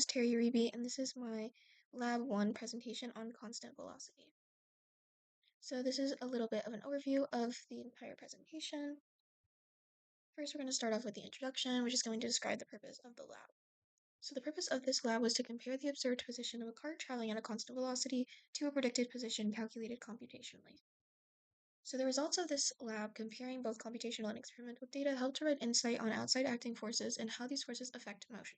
Terry Uribe, and this is my Lab 1 presentation on constant velocity. So this is a little bit of an overview of the entire presentation. First, we're going to start off with the introduction, which is going to describe the purpose of the lab. So the purpose of this lab was to compare the observed position of a cart traveling at a constant velocity to a predicted position calculated computationally. So the results of this lab, comparing both computational and experimental data, helped to provide insight on outside acting forces and how these forces affect motion.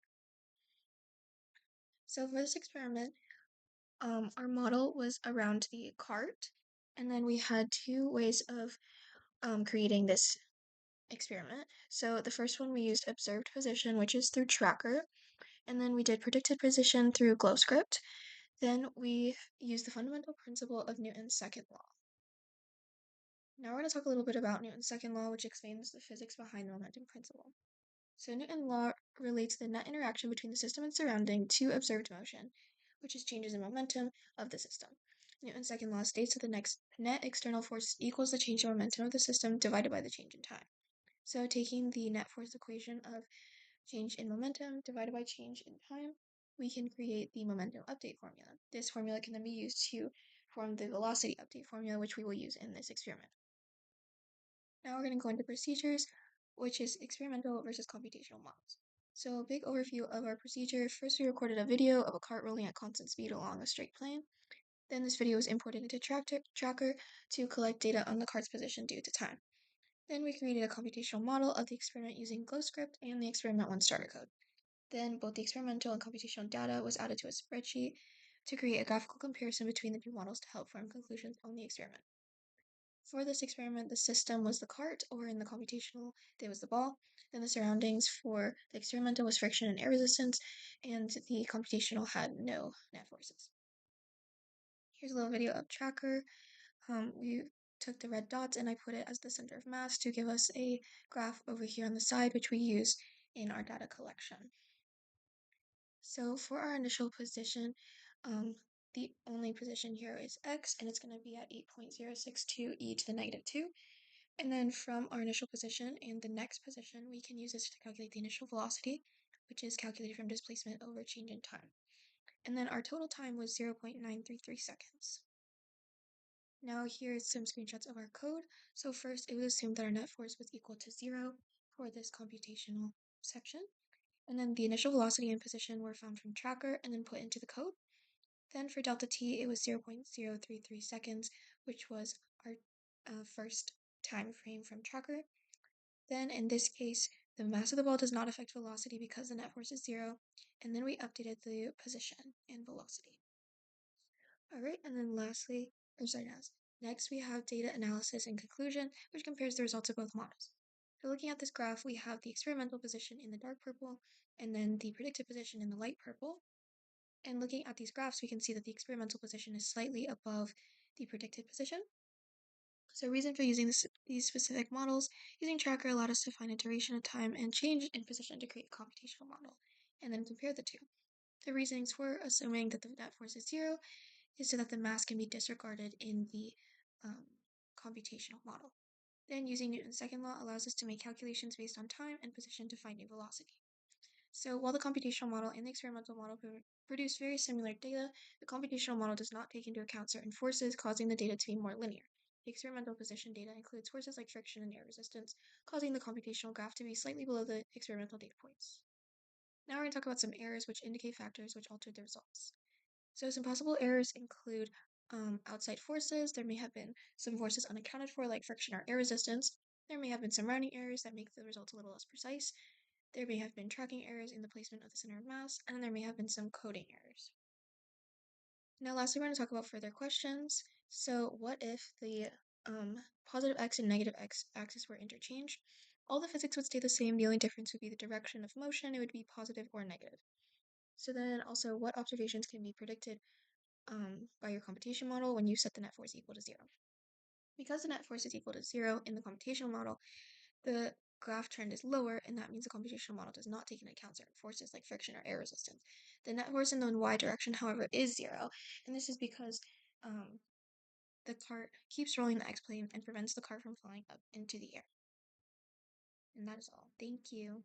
So for this experiment, our model was around the cart, and then we had two ways of creating this experiment. So the first one we used observed position, which is through tracker, and then we did predicted position through GlowScript. Then we used the fundamental principle of Newton's second law. Now we're going to talk a little bit about Newton's second law, which explains the physics behind the momentum principle. So Newton's law relates the net interaction between the system and surrounding to observed motion, which is changes in momentum of the system. Newton's second law states that the net external force equals the change in momentum of the system divided by the change in time. So taking the net force equation of change in momentum divided by change in time, we can create the momentum update formula. This formula can then be used to form the velocity update formula, which we will use in this experiment. Now we're going to go into procedures, which is experimental versus computational models. So a big overview of our procedure. First, we recorded a video of a cart rolling at constant speed along a straight plane. Then this video was imported into Tracker to collect data on the cart's position due to time. Then we created a computational model of the experiment using GlowScript and the experiment 1 starter code. Then both the experimental and computational data was added to a spreadsheet to create a graphical comparison between the two models to help form conclusions on the experiment. For this experiment, the system was the cart, or in the computational, there was the ball. Then the surroundings for the experimental was friction and air resistance, and the computational had no net forces. Here's a little video of Tracker. We took the red dots and I put it as the center of mass to give us a graph over here on the side, which we use in our data collection. So for our initial position, the only position here is x, and it's going to be at 8.062 e to the negative 2. And then from our initial position and the next position, we can use this to calculate the initial velocity, which is calculated from displacement over change in time. And then our total time was 0.933 seconds. Now here's some screenshots of our code. So first, it was assumed that our net force was equal to 0 for this computational section. And then the initial velocity and position were found from Tracker and then put into the code. Then for delta t, it was 0.033 seconds, which was our first time frame from Tracker. Then in this case, the mass of the ball does not affect velocity because the net force is 0, and then we updated the position and velocity. Alright, and then next we have data analysis and conclusion, which compares the results of both models. So looking at this graph, we have the experimental position in the dark purple, and then the predicted position in the light purple. And looking at these graphs, we can see that the experimental position is slightly above the predicted position. So reason for using these specific models, using Tracker allowed us to find a duration of time and change in position to create a computational model, and then compare the two. The reasonings for assuming that the net force is 0 is so that the mass can be disregarded in the computational model. Then using Newton's second law allows us to make calculations based on time and position to find a velocity. So while the computational model and the experimental model produce very similar data, the computational model does not take into account certain forces, causing the data to be more linear. The experimental position data includes forces like friction and air resistance, causing the computational graph to be slightly below the experimental data points. Now we're going to talk about some errors which indicate factors which altered the results. So some possible errors include outside forces. There may have been some forces unaccounted for, like friction or air resistance. There may have been some rounding errors that make the results a little less precise. There may have been tracking errors in the placement of the center of mass, and then there may have been some coding errors. Now lastly, we're going to talk about further questions. So what if the positive x and negative x axis were interchanged? All the physics would stay the same. The only difference would be the direction of motion. It would be positive or negative. So then also, what observations can be predicted by your computation model when you set the net force equal to 0? Because the net force is equal to 0 in the computational model, the graph trend is lower, and that means the computational model does not take into account certain forces like friction or air resistance. The net force in the y direction, however, is 0, and this is because the cart keeps rolling the x-plane and prevents the cart from flying up into the air. And that is all. Thank you.